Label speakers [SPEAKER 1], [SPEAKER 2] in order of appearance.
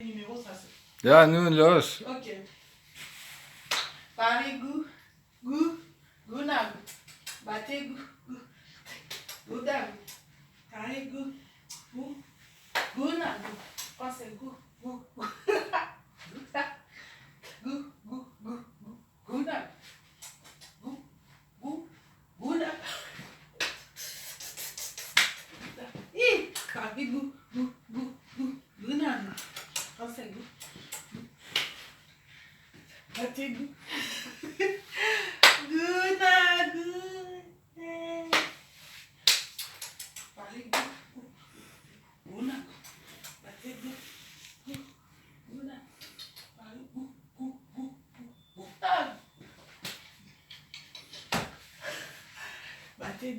[SPEAKER 1] numéro, ça c'est.
[SPEAKER 2] Ja, nun los.
[SPEAKER 1] Ok. Paris, goût, goût, goût, battez, goût, goût, goût, Paris, goût, goût, goût, quand c'est goût, goût, goût, goût, goût, goût, goût, goût, goût, goût, Paris, goût, goût, goût, goût, goût, quand c'est goût, battez, goût. Guna, guna. Paris, guna. Battez, guna. Paris, guna. Battez,